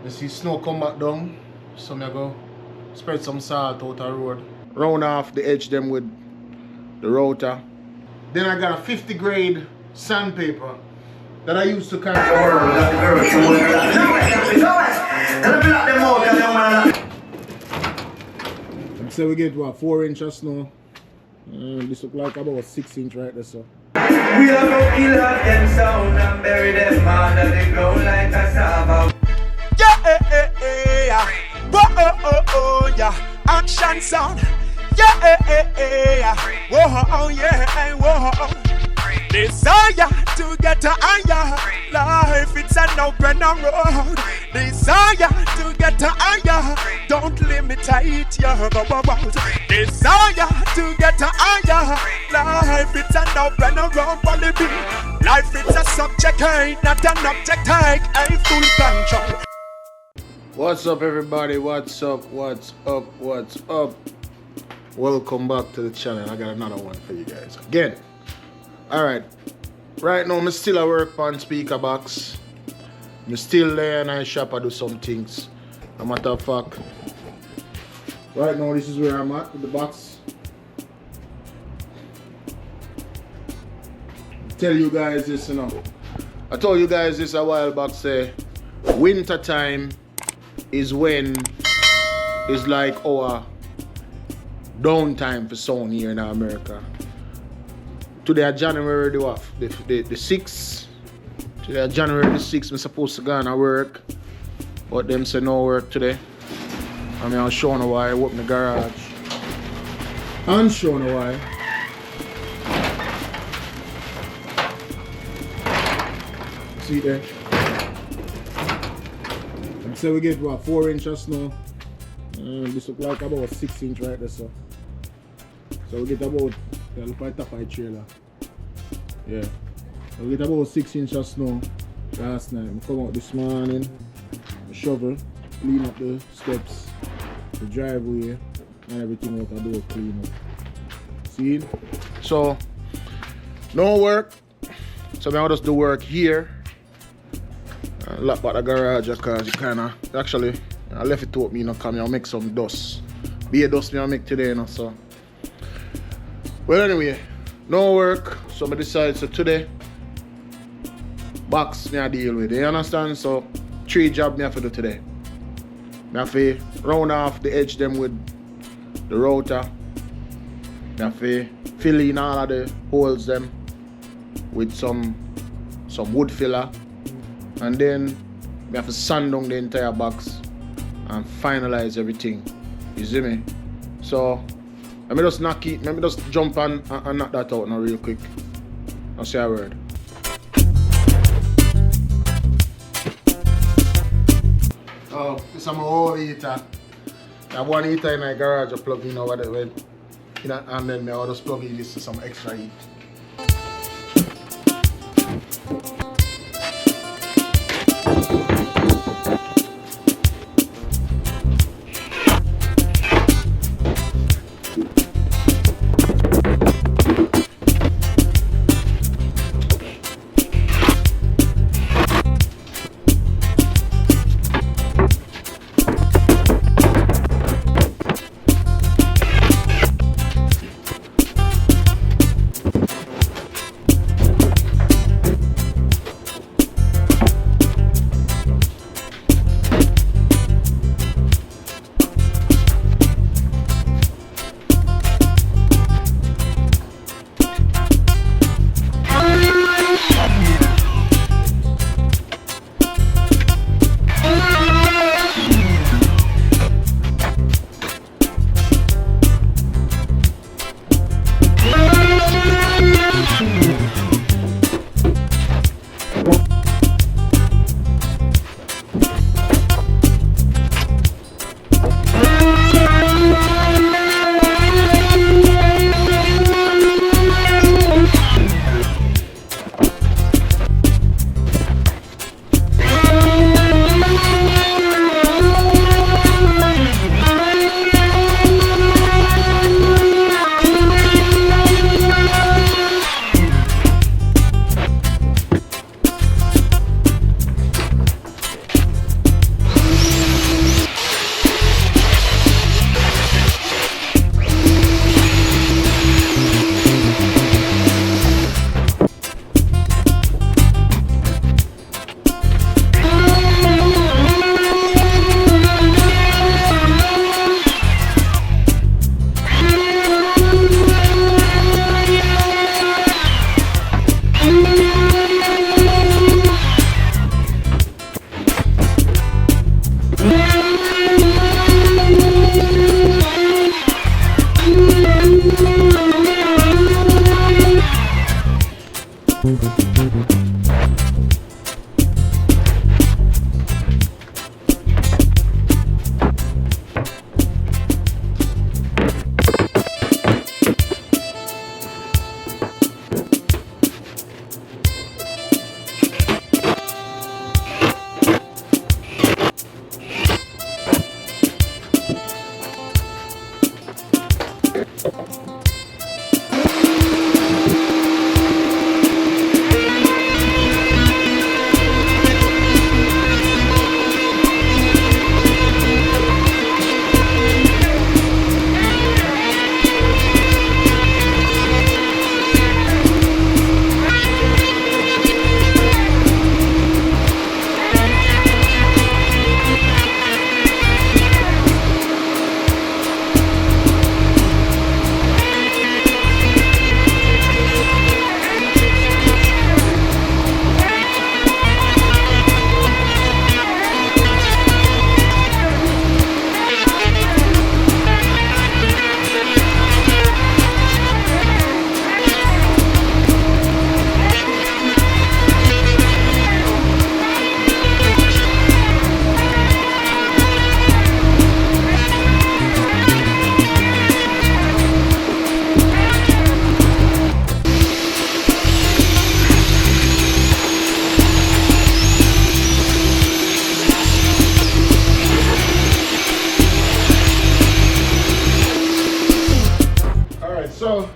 You see snow come back down, so I go spread some salt out the road. Round off the edge them with the router. Then I got a 50 grade sandpaper that I used to kind of... So we get what, 4 inches of snow. This look like about 6 inch right there, so. We are gonna kill out them sound and bury them under the ground like a saba. Yeah, yeah, action sound. Yeah, whoa, yeah, whoa. Desire to get to higher life, it's an open road. Desire to get to higher, don't limit it, yeah, go about. Desire to get to higher life, it's an open road, quality. Life is a subject, not an object, a full control. What's up, everybody? What's up? What's up? What's up? Welcome back to the channel. I got another one for you guys again. Alright, right now I'm still at work on speaker box. I'm still there and I shop. I do some things. A matter of fact, right now this is where I'm at with the box. Tell you guys this, you know. I told you guys this a while back, say winter time is when it's like our downtime for sound here in America. Today January the 6th. Today January the 6th, I'm supposed to go on work. But them say no work today. I mean, I'll show you why I open the garage. And show you why. See there? And so we get what, 4 inches of snow. This look like about 6 inch right there, so. So we get about, yeah, look like top of the trailer. Yeah. So we get about 6 inches of snow last night. I come out this morning, shovel, clean up the steps, the driveway, and everything out the door clean up. See? So, no work. So now I just do work here. Lock back the garage because you kinda, actually, I left it to open, you know, come here, I'll make some dust. Be a dust me I'll make today, you know, so. Well, anyway, no work, so I decided, so today, box me I deal with, you understand? So, 3 jobs me have to do today. I have to round off the edge them with the router. I have to fill in all of the holes them with some wood filler. And then we have to sand down the entire box and finalize everything. You see me? So let me just knock it, let me just jump and knock that out now real quick. I'll say a word. Oh, this is my whole heater. I have one heater in my garage, I plug in over there, and then I'll just plug in this to some extra heat. So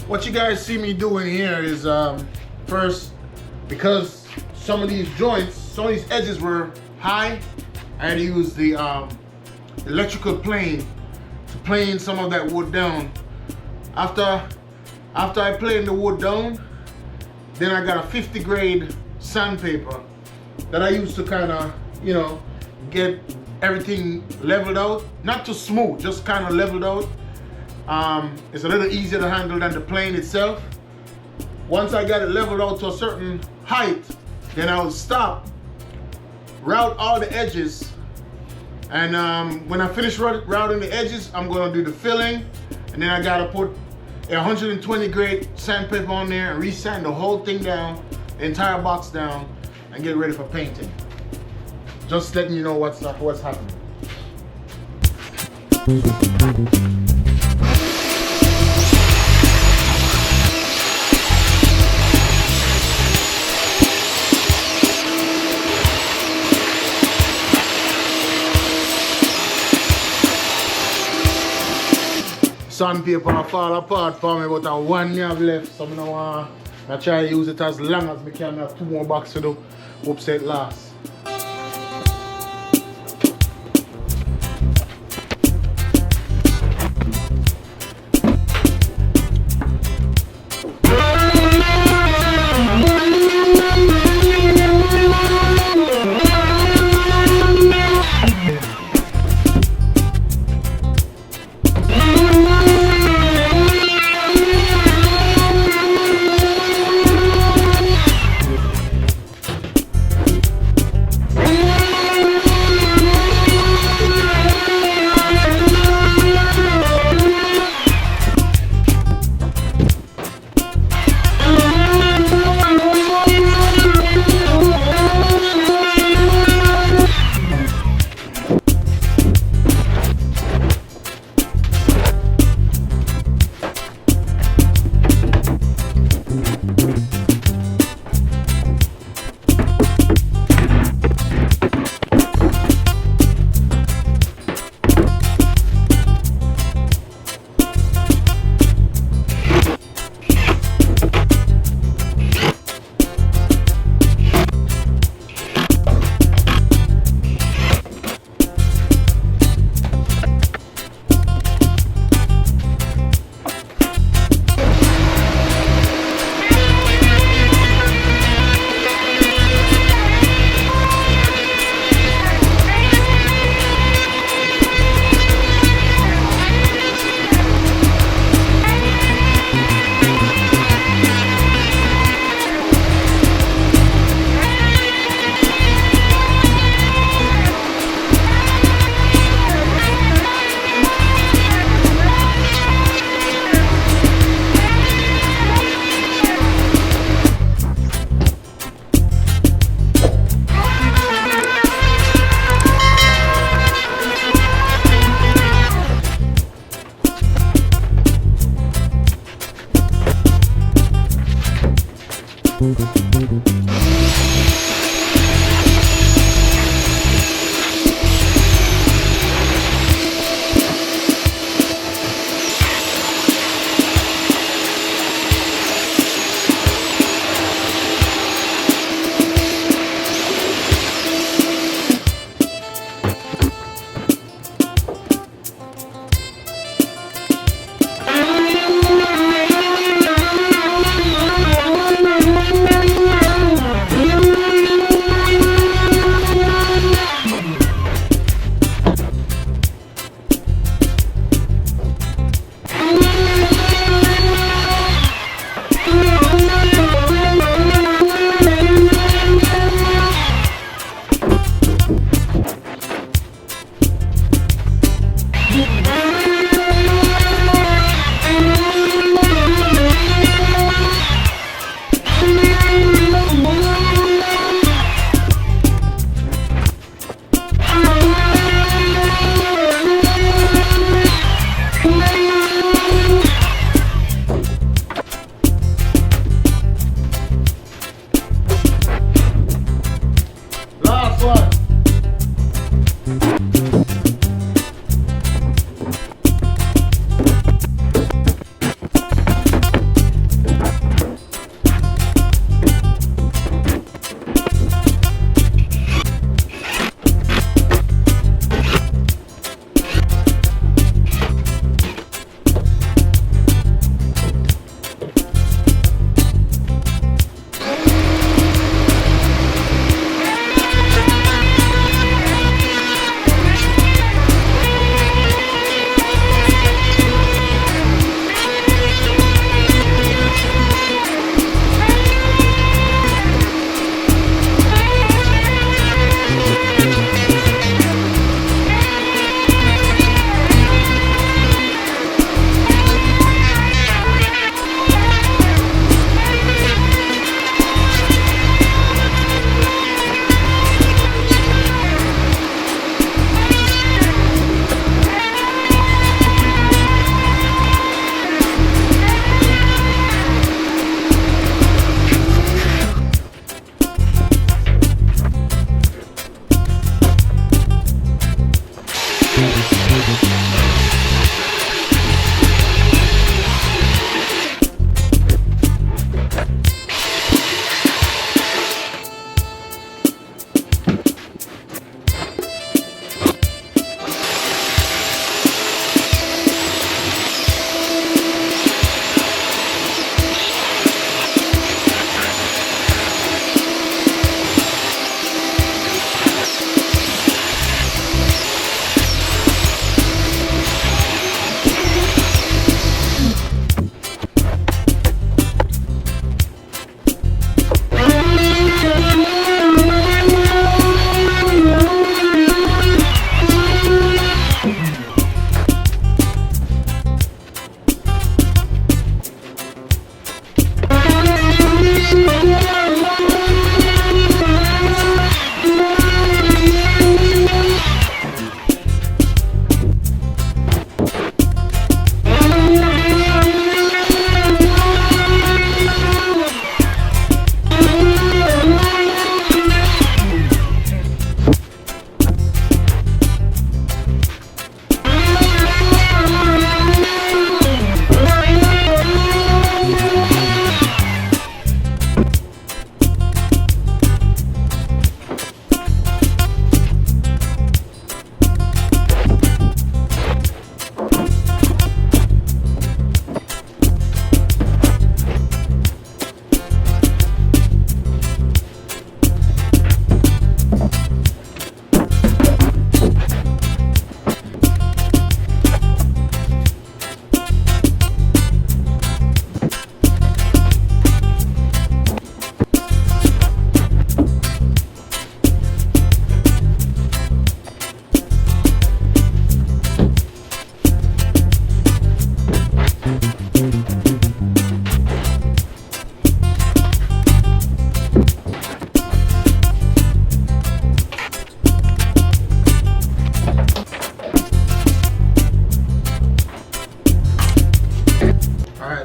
what you guys see me doing here is first, because some of these joints, some of these edges were high, I had to use the electrical plane to plane some of that wood down. After I planed the wood down, then I got a 50 grade sandpaper that I used to kind of, you know, get everything leveled out. Not too smooth, just kind of leveled out. It's a little easier to handle than the plane itself. Once I got it leveled out to a certain height, then I would stop, route all the edges, and when I finish routing the edges, I'm gonna do the filling, and then I gotta put a 120 grade sandpaper on there and re-sand the whole thing down, the entire box down, and get ready for painting. Just letting you know what's happening. Sandpaper fall apart for me, but I one have left, so I try to use it as long as I can. I have 2 more boxes to do. Hope it lasts. one.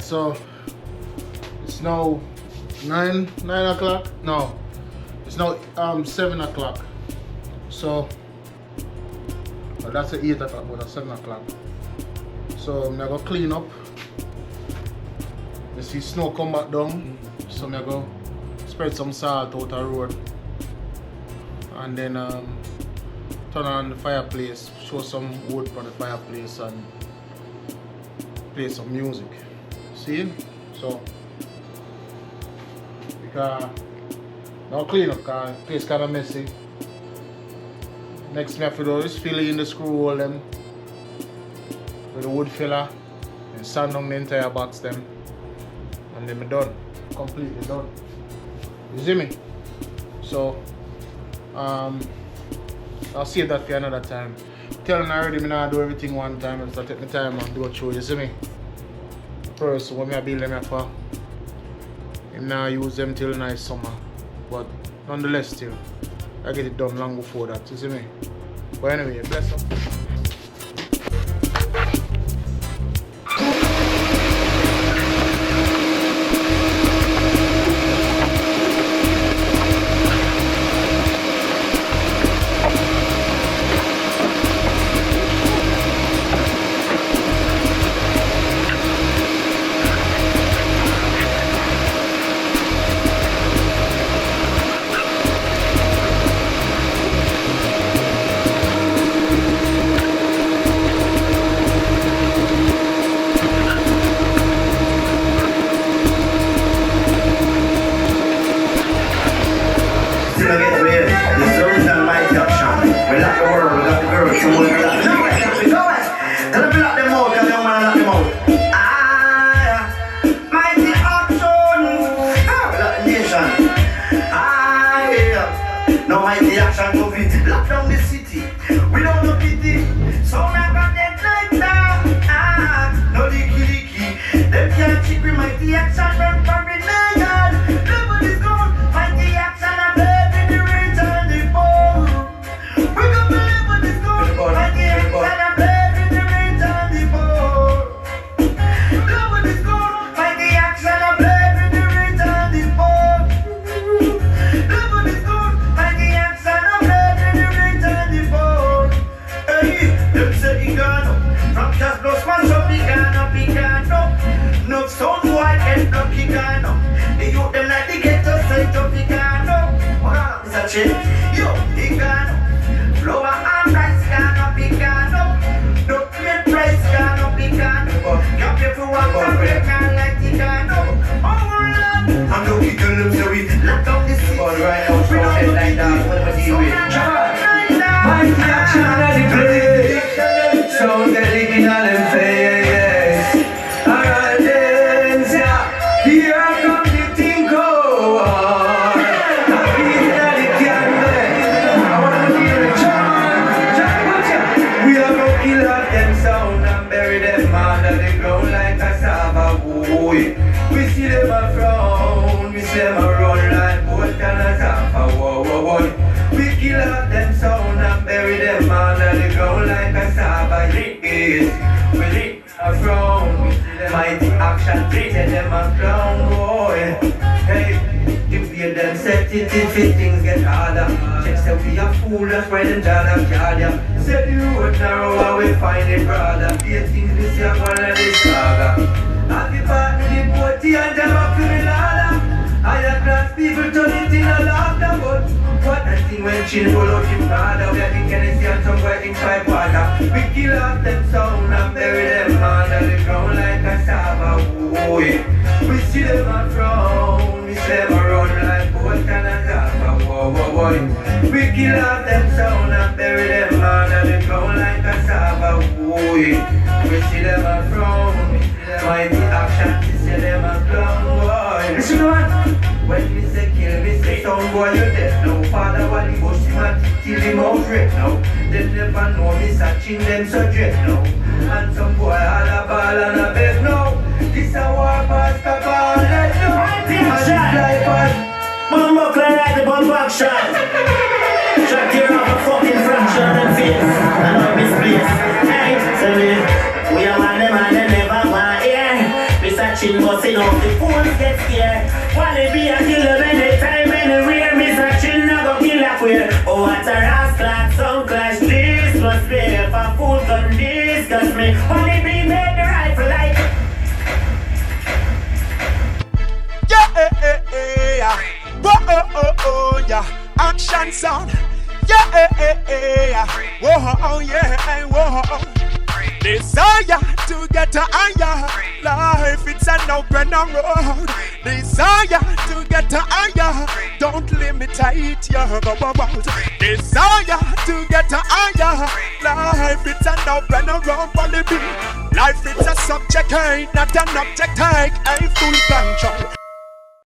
So it's now 9 o'clock. No, it's now 7 o'clock. So well, that's at 8 o'clock, but that's 7 o'clock. So I'm gonna go clean up. You see snow come back down, so I'm gonna go spread some salt out the road, and then turn on the fireplace, show some wood for the fireplace, and play some music. See? So because now clean up because the place kinda messy. Next thing I have to do is fill in the screw hole them with the wood filler and sand down the entire box them, and then I'm done. Completely done. You see me? So I'll save that for another time. Telling already me not do everything one time, I just take my time and do it through, you see me? First, when I build them for, I'm not use them till nice summer. But nonetheless still, I get it done long before that, you see me? But anyway, bless up. lock down the city. We don't know pity. So now got that like that. No licky licky. Them can't cheat with mighty action run from the night. Nobody's gone. Mighty action a baby the rich and the poor. We gon' believe what is gone. Mighty action a baby the rich and the poor. Nobody's gone. Mighty action a baby the rich and the poor. Nobody's gone. Mighty action a baby the rich and the poor. Hey, them say he gone up. From just plus one so he gone up, he gone up. No sound boy end up, he gone up. The youth them like the ghetto set up, he gone up. Hold on, it's a chick. Yo, he gone up. Flour and rice gone up, he gone up. No plate price gone up, he gone up. Can't pay for water, break and like he gone up. Oh Lord, I'm looking to them so we lock down the city. All right, I'll throw it like that. What am I doing? Mighty action at the place. Sound the original and face. Alright then, yeah. Here come the thing go on. Happy that it can be. I wanna hear it. We are gonna kill out them sound and bury them under the ground like cassava. Boy. We see them a frown, we see them a run like boat and a zappa. Whoa, whoa, whoa. We kill out them sound and bury them under the ground like cassava. Yes, we live a frown, we see them mighty action, treat them a clown, boy. Hey, if we them set it if things get harder. Check say we a fool, that's why them jada cardia. Said you would narrow how we find it brother. These things we see one of the saga. Happy part with the booty and them a criminal. Higher class people turn it in a laughter. But what a thing when chin roll out in Prada. We are thinking it's here some boy in five water. We kill off them sound and bury them under the ground like cassava. Boy. We see them a frown, we see them a run like boat and a zappa. Whoa, whoa, whoa. We kill off them sound and bury them under the ground like cassava. Boy. We see them a frown, we see them mighty action, we see them a clown. Boy. Listen what? When we say kill, we say sound boy you dead now. Father while he bush him and kill him out red now. They never know me searching them so dread now. And some boy all a ball and a beg now. This a war past a ball let no. Mama clear like the bomb action. Shot tear off a fucking fraction of them face. I know misplaced. Hey, so we are one them and they never want here. We searching busting off the fools get scared. While it be a killer anytime anywhere. Me searching I go kill a queer. Oh what a rascal some clash. This must be if a fool come discuss me. While it be made the rifle like. Yeah. Whoa, yeah. Action sound. Yeah. Whoa, yeah. Whoa. Desire to get to higher. Life it's an open road. Desire to get to higher. Don't limit it, yeah. Desire to get to higher. Life it's an open road. Life it's a subject, ain't not an object. Take a full control.